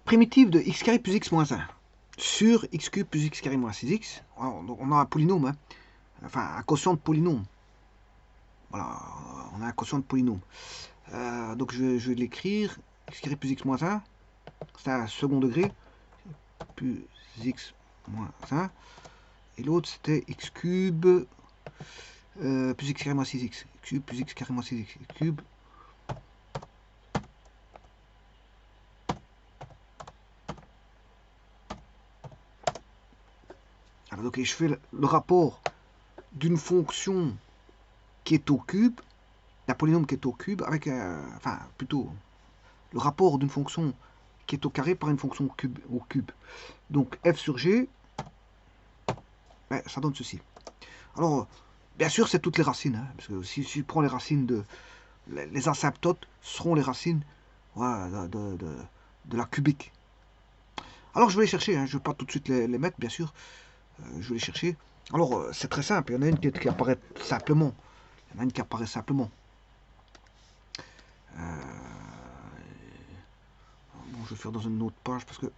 Primitive de x carré plus x moins 1 sur x cube plus x carré moins 6x. On a un polynôme, hein. Enfin un quotient de polynôme. Voilà, on a un quotient de polynôme. Donc je vais l'écrire, x carré plus x moins 1, c'est un second degré, plus x moins 1. Et l'autre c'était x cube plus x carré moins 6x. Cube plus x carré moins 6x. Cube. Alors donc je fais le rapport d'une fonction qui est au cube, d'un polynôme qui est au cube, avec enfin plutôt le rapport d'une fonction qui est au carré par une fonction au cube. Donc f sur g, ben, ça donne ceci. Alors bien sûr c'est toutes les racines, hein, parce que si je prends les racines de les asymptotes seront les racines voilà, de la cubique. Alors je vais les chercher, hein, je ne vais pas tout de suite les mettre bien sûr, je vais les chercher. Alors c'est très simple, il y en a une qui apparaît simplement. Il y en a une qui apparaît simplement. Bon, je vais faire dans une autre page parce que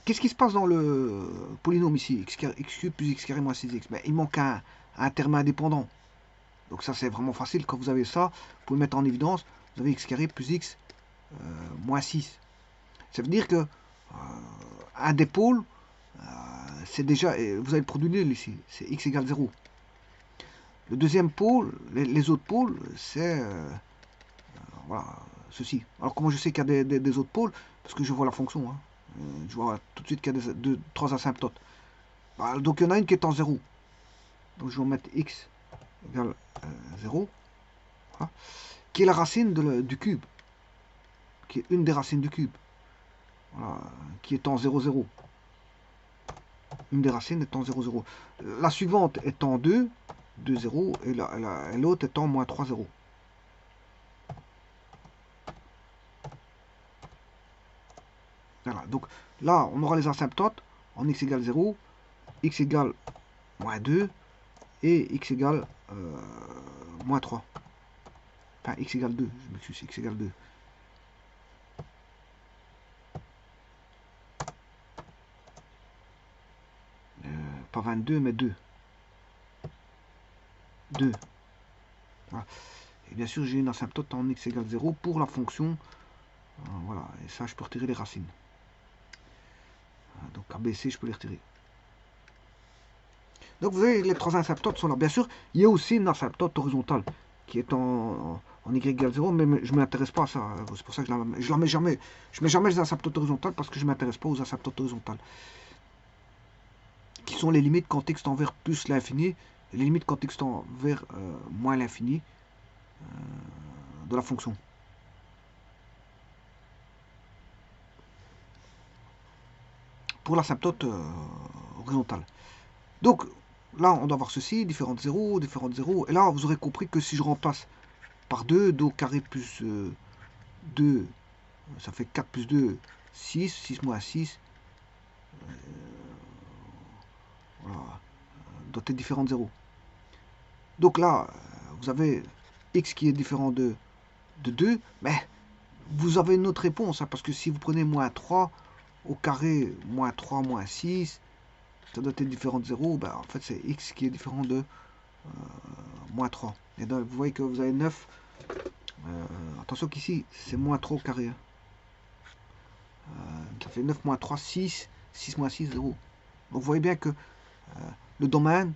qu'est-ce qui se passe dans le polynôme ici, x cube plus x carré moins 6x? Ben, il manque un terme indépendant. Donc ça c'est vraiment facile, quand vous avez ça, vous pouvez le mettre en évidence, vous avez x carré plus x moins 6. Ça veut dire que un des pôles, c'est déjà, vous avez le produit nul ici, c'est x égale 0. Le deuxième pôle, les autres pôles, c'est voilà, ceci. Alors comment je sais qu'il y a des autres pôles? Parce que je vois la fonction. Hein. Je vois tout de suite qu'il y a trois asymptotes. Voilà, donc il y en a une qui est en 0. Donc je vais mettre x égale 0. Voilà. Qui est la racine du cube. Qui est une des racines du cube. Voilà, qui est en 0, 0. Une des racines est en 0, 0. La suivante est en 2, 2, 0. Et l'autre est en moins 3, 0. Voilà, donc là, on aura les asymptotes en x égale 0, x égale moins 2 et x égale moins 3. Enfin, x égale 2, je m'excuse, x égale 2. Pas 22, mais 2. 2. Voilà. Et bien sûr, j'ai une asymptote en x égale 0 pour la fonction. Voilà, et ça, je peux retirer les racines. Donc ABC, je peux les retirer. Donc vous voyez, les trois asymptotes sont là. Bien sûr, il y a aussi une asymptote horizontale qui est en y égale 0, mais je ne m'intéresse pas à ça. C'est pour ça que je la mets jamais. Je mets jamais les asymptotes horizontales parce que je ne m'intéresse pas aux asymptotes horizontales. Qui sont les limites quand x tend vers plus l'infini et les limites quand x tend vers moins l'infini de la fonction. Pour l'asymptote horizontale. Donc là, on doit avoir ceci, différentes 0, différentes 0. Et là, vous aurez compris que si je remplace par 2, 2 au carré plus 2, ça fait 4 plus 2, 6, 6 moins 6. Voilà, doit être différent de 0. Donc là, vous avez x qui est différent de 2, mais vous avez une autre réponse, hein, parce que si vous prenez moins 3 au carré, moins 3, moins 6, ça doit être différent de 0, ben, en fait c'est x qui est différent de moins 3. Et donc vous voyez que vous avez 9. Attention qu'ici c'est moins 3 au carré. Ça fait 9 moins 3, 6. 6 moins 6, 0. Donc vous voyez bien que le domaine,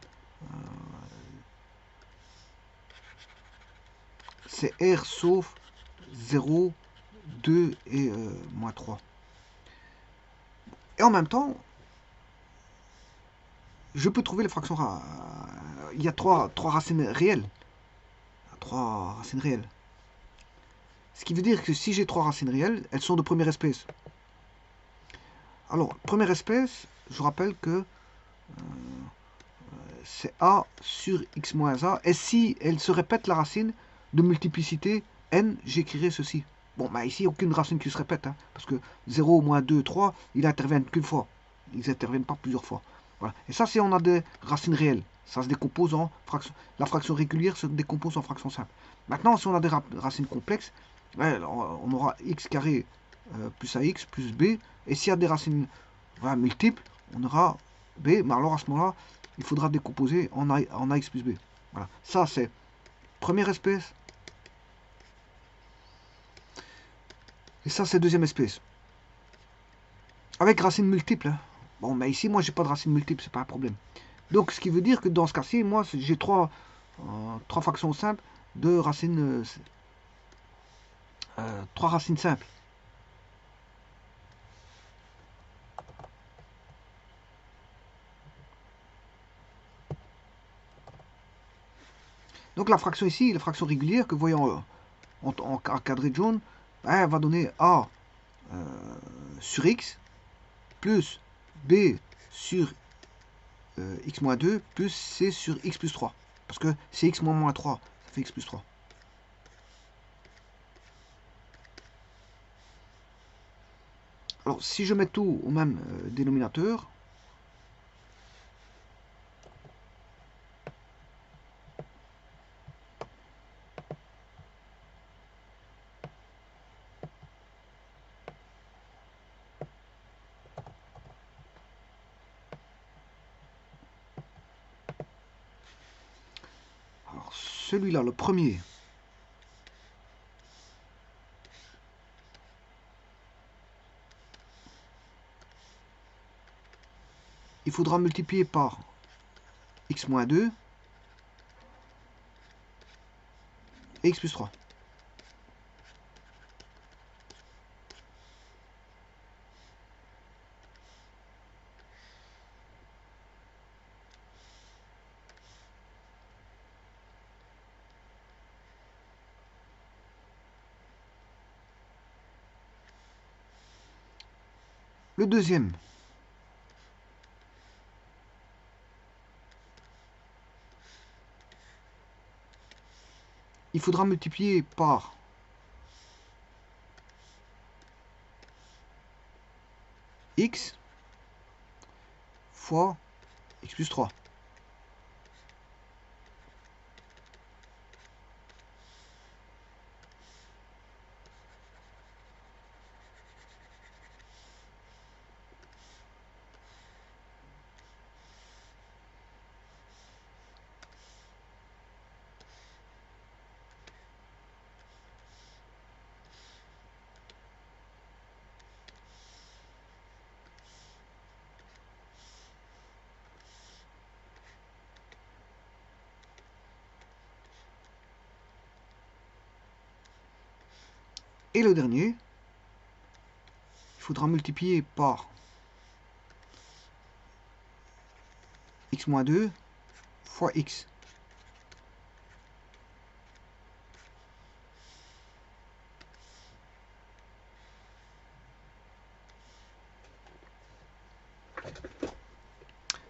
c'est R sauf 0, 2 et moins 3. Et en même temps, je peux trouver les fractions. Il y a trois racines réelles. 3 racines réelles. Ce qui veut dire que si j'ai 3 racines réelles, elles sont de première espèce. Alors, première espèce, je rappelle que c'est A sur x moins A. Et si elle se répète la racine de multiplicité n, j'écrirai ceci. Bon, bah ici, aucune racine qui se répète, hein, parce que 0, moins 2, 3, ils n'interviennent qu'une fois. Ils n'interviennent pas plusieurs fois. Voilà. Et ça, c'est on a des racines réelles. Ça se décompose en fraction. La fraction régulière se décompose en fraction simple. Maintenant, si on a des racines complexes, ouais, on aura x carré plus ax plus b. Et s'il y a des racines voilà, multiples, on aura b. Mais alors à ce moment-là, il faudra décomposer en ax plus b. Voilà. Ça, c'est première espèce. Et ça, c'est deuxième espèce. Avec racines multiples. Hein. Bon, mais ici, moi, j'ai pas de racines multiples, c'est pas un problème. Donc, ce qui veut dire que dans ce cas-ci, moi, j'ai trois fractions simples de racines, trois racines simples. Donc, la fraction ici, la fraction régulière que vous voyez en cadré de jaune, elle va donner A sur X plus B sur X moins 2 plus C sur X plus 3. Parce que c'est X moins 3, ça fait X plus 3. Alors, si je mets tout au même dénominateur, alors celui-là, le premier, il faudra multiplier par X moins 2 et X plus 3. Le deuxième, il faudra multiplier par X fois X plus 3. Et le dernier, il faudra multiplier par X moins 2 fois X.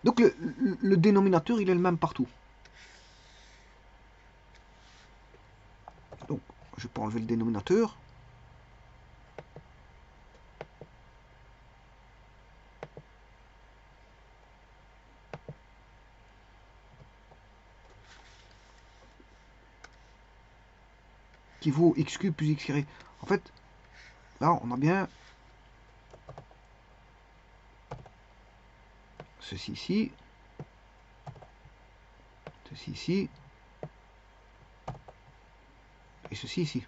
Donc le dénominateur, il est le même partout. Donc, je peux enlever le dénominateur. Qui vaut x cube plus x carré. En fait, là, on a bien ceci ici, ceci ici, et ceci ici.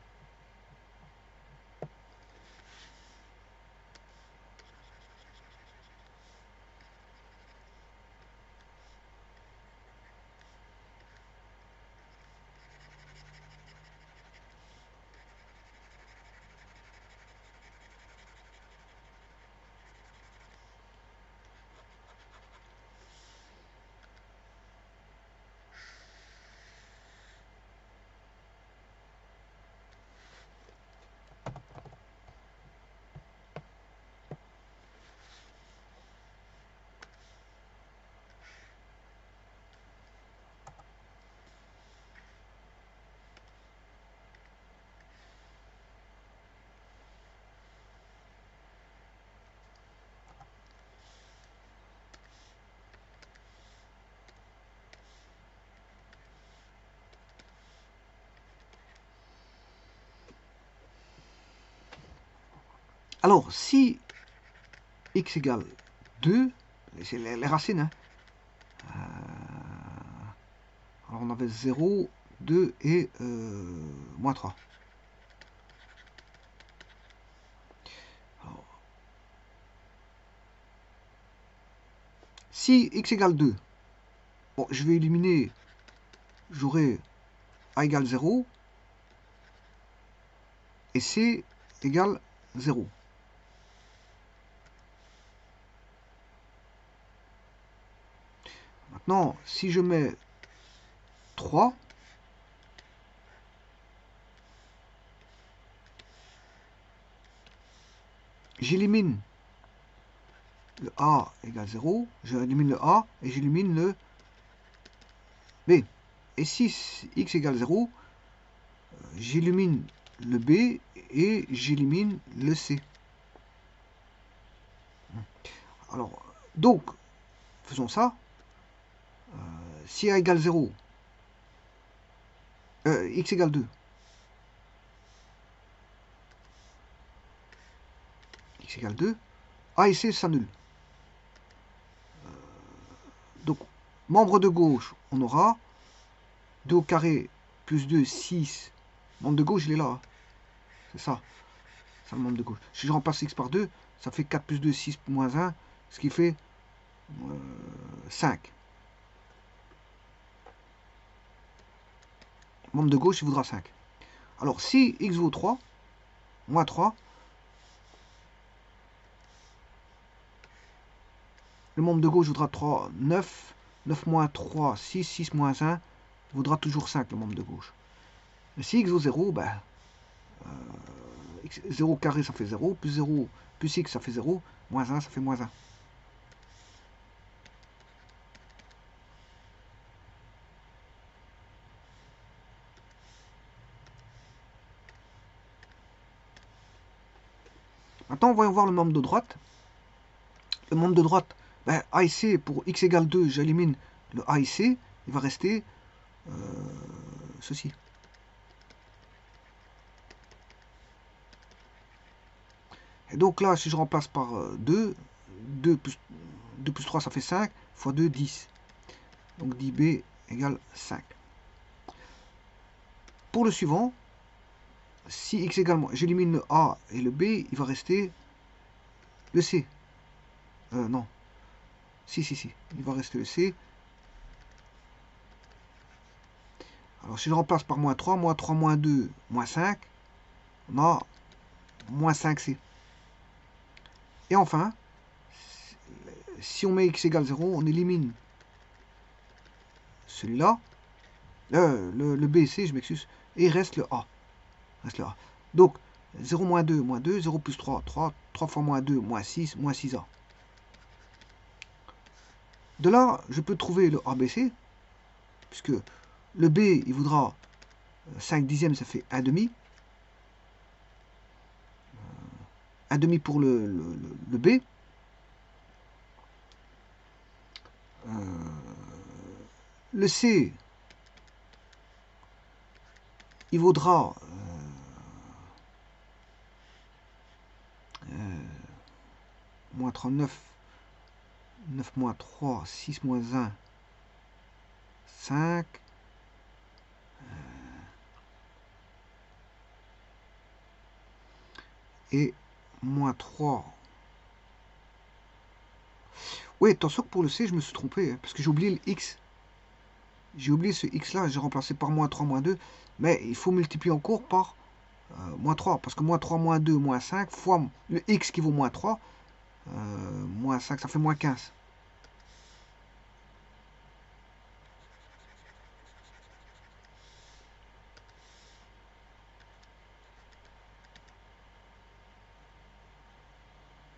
Alors, si x égale 2, c'est les racines, hein. Alors on avait 0, 2 et moins 3. Alors, si x égale 2, bon, je vais éliminer, j'aurai a égale 0 et c égale 0. Maintenant, si je mets 3, j'élimine le a égale 0, j'élimine le a et j'élimine le b. Et si x égale 0, j'élimine le b et j'élimine le c. Alors, donc, faisons ça. Si a égale 0, x égale 2, x égale 2, a et c s'annulent. Donc, membre de gauche, on aura 2 au carré plus 2, 6. Membre de gauche, il est là. Hein. C'est ça. C'est le membre de gauche. Si je remplace x par 2, ça fait 4 plus 2, 6 moins 1, ce qui fait 5. Membre de gauche, il voudra 5. Alors, si x vaut 3, moins 3, le membre de gauche voudra 3, 9. 9 moins 3, 6, 6 moins 1, voudra toujours 5, le membre de gauche. Mais si x vaut 0, ben, 0 carré, ça fait 0, plus 0, plus x, ça fait 0, moins 1, ça fait moins 1. Maintenant, voyons voir le membre de droite. Le membre de droite, ben, A et C, pour x égale 2, j'élimine le A et C, il va rester ceci. Et donc là, si je remplace par 2, 2 plus 3, ça fait 5, fois 2, 10. Donc 10b égale 5. Pour le suivant, si x égale moins, j'élimine le A et le B, il va rester le C. Non. Si, il va rester le C. Alors si je remplace par moins 3, moins 2, moins 5, on a moins 5C. Et enfin, si on met x égale 0, on élimine celui-là, le B et C, je m'excuse, et il reste le A. Donc, 0 moins 2, 0 plus 3, 3 fois moins 2, moins 6A. De là, je peux trouver le ABC, puisque le B, il voudra 5 dixièmes, ça fait 1 demi. 1 demi pour le B. Le C, il vaudra moins 39, 9 moins 3, 6 moins 1, 5. Et moins 3. Oui, attention que pour le C, je me suis trompé, hein, parce que j'ai oublié le X. J'ai oublié ce X là, j'ai remplacé par moins 3, moins 2. Mais il faut multiplier encore par moins 3. Parce que moins 3, moins 2, moins 5, fois le X qui vaut moins 3, moins 5, ça fait moins 15.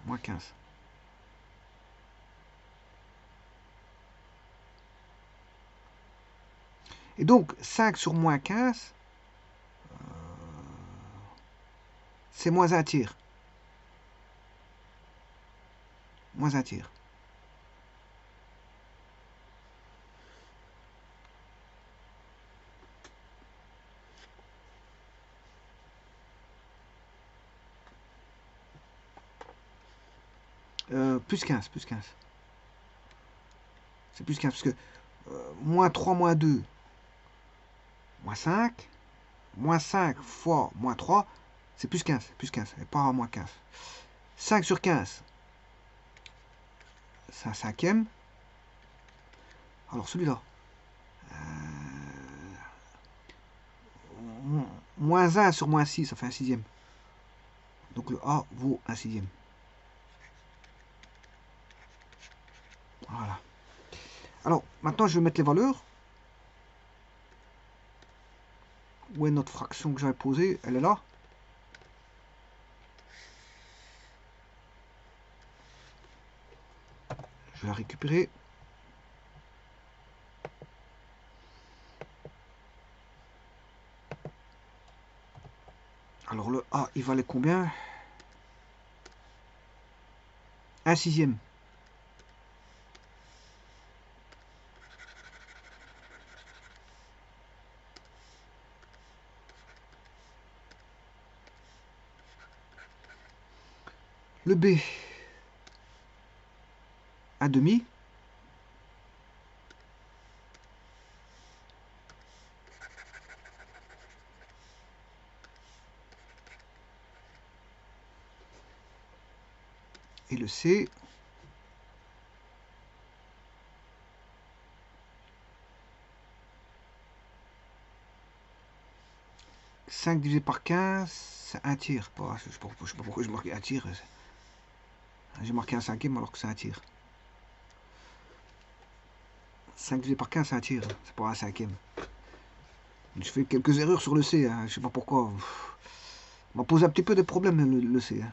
Moins 15. Et donc, 5 sur moins 15, c'est moins un tiers. Moins un tiers. Plus 15, plus 15. C'est plus 15 parce que moins 3, moins 2, moins 5. Moins 5 fois moins 3, c'est plus 15. Plus 15, et pas moins 15. 5 sur 15, c'est un cinquième. Alors celui-là, moins 1 sur moins 6, ça fait un sixième. Donc le A vaut un sixième. Voilà. Alors, maintenant, je vais mettre les valeurs. Où est notre fraction que j'avais posée? Elle est là. Je vais la récupérer. Alors le A, il valait combien? Un sixième. Le B, un demi. Et le C, cinq divisé par 15, c'est un tiers. Je sais pas pourquoi je marquais un tiers. J'ai marqué un cinquième alors que c'est un tiers. 5 divisé par 15, c'est un tiers. C'est pas un cinquième. Je fais quelques erreurs sur le C. Hein. Je sais pas pourquoi. On m'a posé un petit peu de problèmes le C. Hein.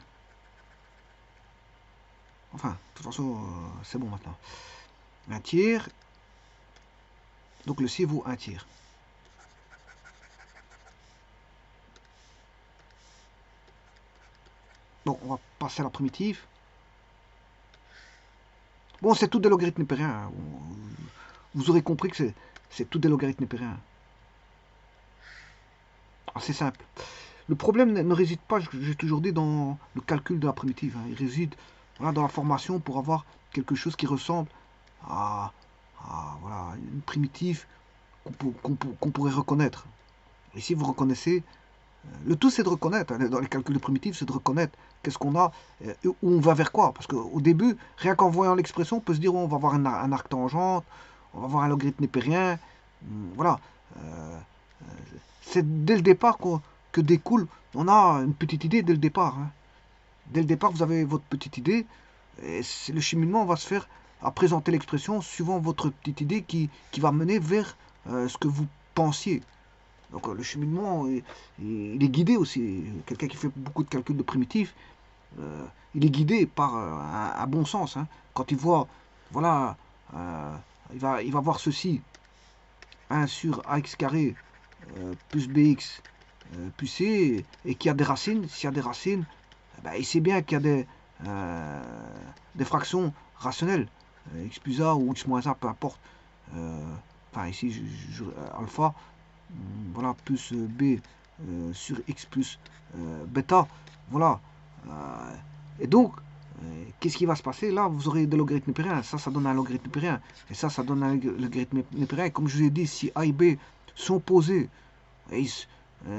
Enfin, de toute façon, c'est bon maintenant. Un tiers. Donc le C vaut un tiers. Bon, on va passer à la primitive. Bon, c'est tout des logarithmes népériens. Hein. Vous aurez compris que c'est tout des logarithmes népériens. C'est simple. Le problème ne réside pas, j'ai toujours dit, dans le calcul de la primitive. Hein. Il réside voilà, dans la formation pour avoir quelque chose qui ressemble à, voilà, une primitive qu'on pourrait reconnaître. Et si vous reconnaissez, le tout c'est de reconnaître, hein, dans les calculs de primitifs, c'est de reconnaître qu'est-ce qu'on a, où on va vers quoi. Parce qu'au début, rien qu'en voyant l'expression, on peut se dire oh, on va avoir un arc tangente, on va avoir un logarithme népérien. Voilà. Euh, c'est dès le départ que découle, on a une petite idée dès le départ. Hein. Dès le départ, vous avez votre petite idée, et le cheminement va se faire à présenter l'expression suivant votre petite idée qui va mener vers ce que vous pensiez. Donc le cheminement, il est guidé aussi. Quelqu'un qui fait beaucoup de calculs de primitifs, il est guidé par un bon sens. Hein. Quand il voit, voilà, il va voir ceci, 1 sur ax carré plus bx plus c, et qu'il y a des racines. S'il y a des racines, ben, il sait bien qu'il y a des fractions rationnelles, x plus a ou x moins a, peu importe. Enfin ici, alpha, voilà, plus b sur x plus bêta, voilà. Et donc, qu'est-ce qui va se passer? Là, vous aurez des logarithmes népériens, ça donne un logarithme népérien, et ça donne un logarithme népérien. Comme je vous ai dit, si a et b sont posés,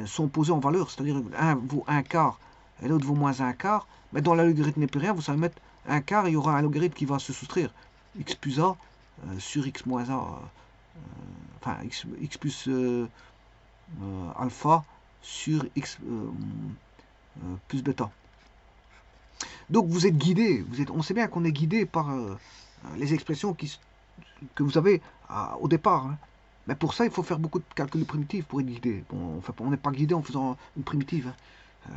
sont posés en valeur, c'est-à-dire un vaut un quart et l'autre vaut moins un quart, mais dans le logarithme népérien, vous savez mettre un quart et il y aura un logarithme qui va se soustraire. X plus a sur x moins a, enfin x plus alpha sur x plus bêta. Donc vous êtes guidé, on sait bien qu'on est guidé par les expressions que vous avez au départ. Hein. Mais pour ça, il faut faire beaucoup de calculs primitifs pour être guidé. Bon, on n'est pas guidé en faisant une primitive. Hein.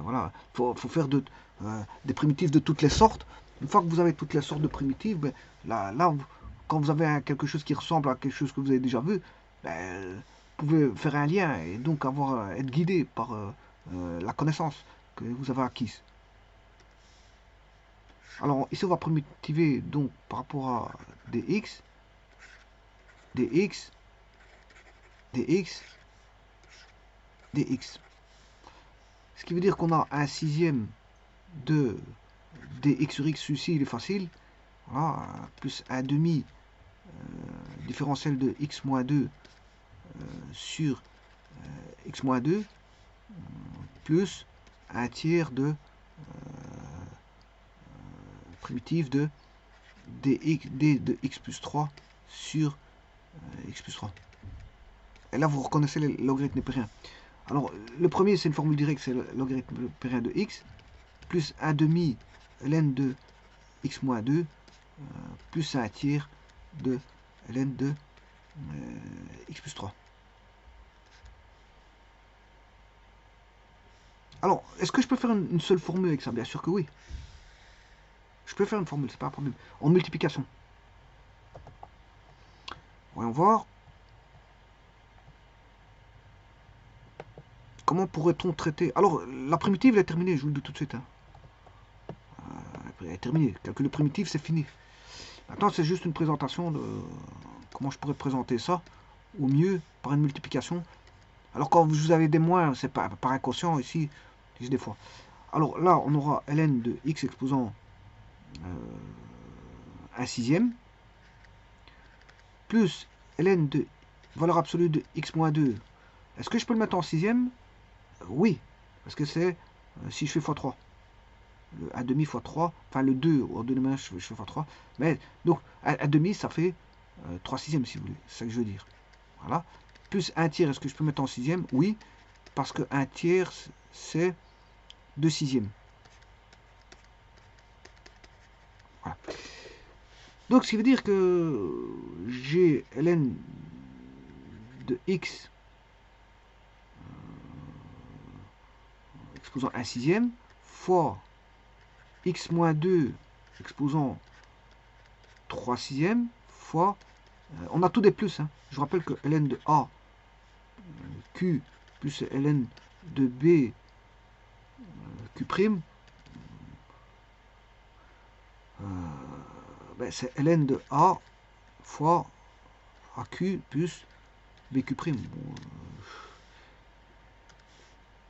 Voilà, faut faire des primitives de toutes les sortes. Une fois que vous avez toutes les sortes de primitives, ben, là quand vous avez quelque chose qui ressemble à quelque chose que vous avez déjà vu, ben, vous pouvez faire un lien et donc être guidé par la connaissance que vous avez acquise. Alors ici on va primitiver donc par rapport à dx, dx, dx, dx. Ce qui veut dire qu'on a un sixième de dx sur x, celui-ci il est facile. Voilà, plus 1 demi différentiel de x moins 2 sur x moins 2 plus un tiers de primitive de d de x plus 3 sur x plus 3. Et là, vous reconnaissez le logarithme népérien. Alors, le premier, c'est une formule directe, c'est le logarithme népérien de x, plus 1 demi ln de x moins 2, plus un tiers de ln de x plus 3. Alors, est-ce que je peux faire une seule formule avec ça? Bien sûr que oui. Je peux faire une formule, c'est pas un problème. En multiplication. Voyons voir. Comment pourrait-on traiter? Alors, la primitive, elle est terminée, je vous le dis tout de suite. Hein. Elle est terminée. Calcul primitif, c'est fini. Maintenant, c'est juste une présentation de comment je pourrais présenter ça au mieux par une multiplication. Alors, quand vous avez des moins, c'est pas par inconscient ici, j'ai des fois. Alors là, on aura ln de x exposant 1 sixième plus ln de valeur absolue de x moins 2. Est-ce que je peux le mettre en sixième? Oui, parce que c'est si je fais x3. Le 1 demi fois 3, enfin le 2 au 2 demi, je fais x3. Mais donc 1 demi, ça fait 3 sixièmes si vous voulez, c'est ça que je veux dire. Voilà. Plus 1 tiers, est-ce que je peux mettre en sixième? Oui, parce que 1 tiers, c'est 2 sixièmes. Voilà. Donc, ce qui veut dire que j'ai ln de x exposant 1 sixième fois x moins 2 exposant 3 sixièmes fois... on a tout des plus. Hein. Je vous rappelle que ln de a q plus ln de b q prime, ben c'est ln de a fois aq plus bq prime. Bon,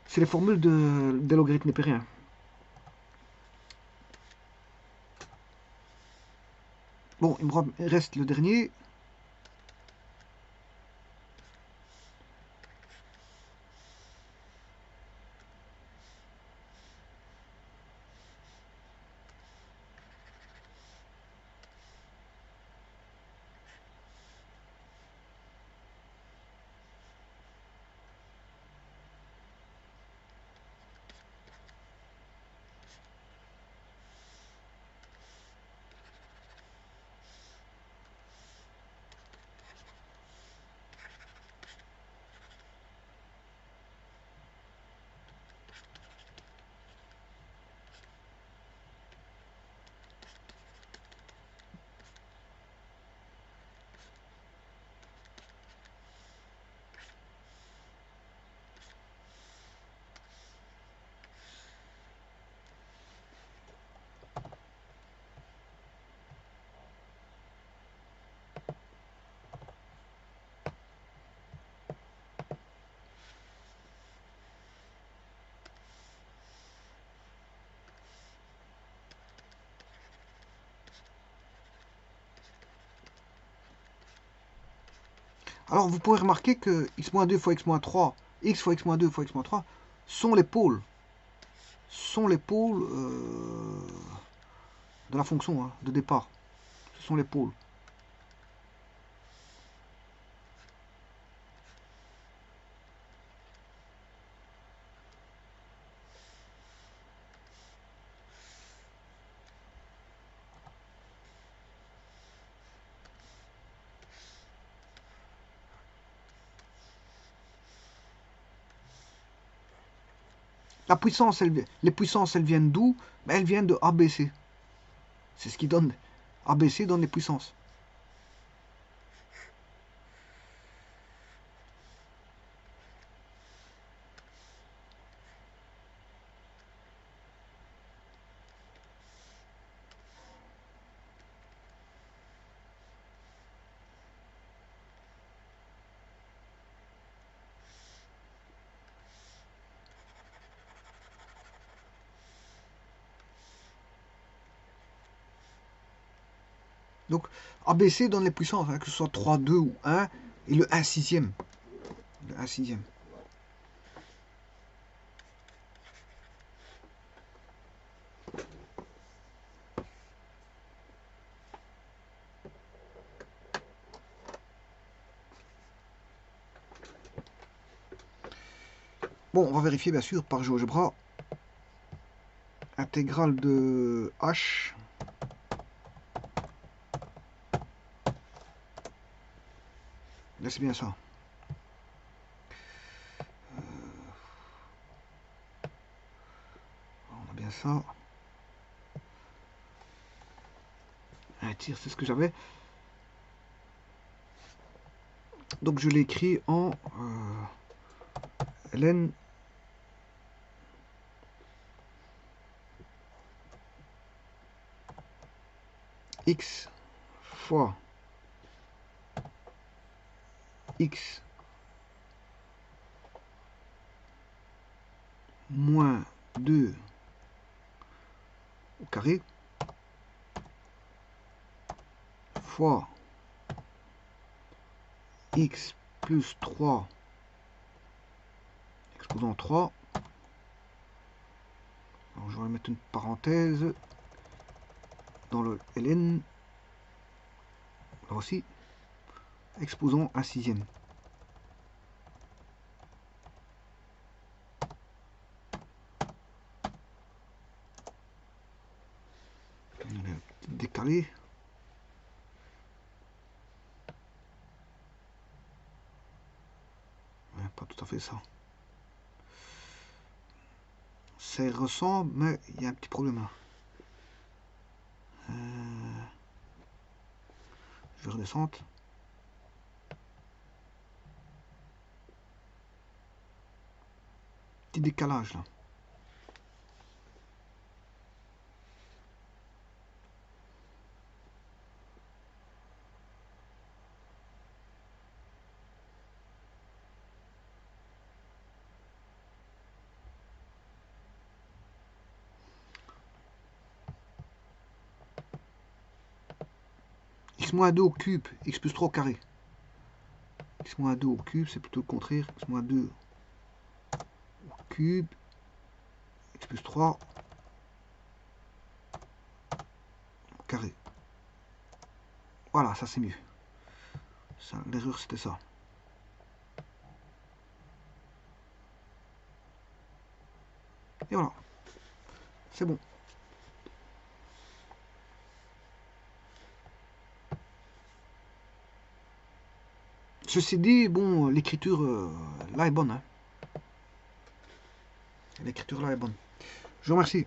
c'est les formules des logarithmes népériens. Bon, il me reste le dernier. Alors, vous pouvez remarquer que x-2 fois x-3, x fois x-2 fois x-3 sont les pôles. Sont les pôles de la fonction hein, de départ. Ce sont les pôles. La puissance, les puissances, elles viennent d'où? Ben, elles viennent de ABC. C'est ce qui donne. ABC donne les puissances. Donc ABC donne les puissances, hein, que ce soit 3, 2 ou 1, et le 1 sixième. Le 1 sixième. Bon, on va vérifier bien sûr par GeoGebra. Intégrale de H. Là, c'est bien ça. On a bien ça. Un tir, c'est ce que j'avais. Donc je l'ai écrit en ln x fois x moins 2 au carré fois x plus 3 exposant 3. Alors, je vais mettre une parenthèse dans le ln. Là aussi, exposant un sixième. Décalé. Ouais, pas tout à fait ça. Ça ressemble, mais il y a un petit problème là. Je vais redescendre. Petit décalage là. X moins 2 au cube, x plus 3 au carré. X moins 2 au cube, c'est plutôt le contraire. X moins 2 au cube, x plus 3 au carré. Voilà, ça c'est mieux. L'erreur c'était ça. Et voilà. C'est bon. Ceci dit, bon, l'écriture là est bonne. Hein. L'écriture là est bonne. Je vous remercie.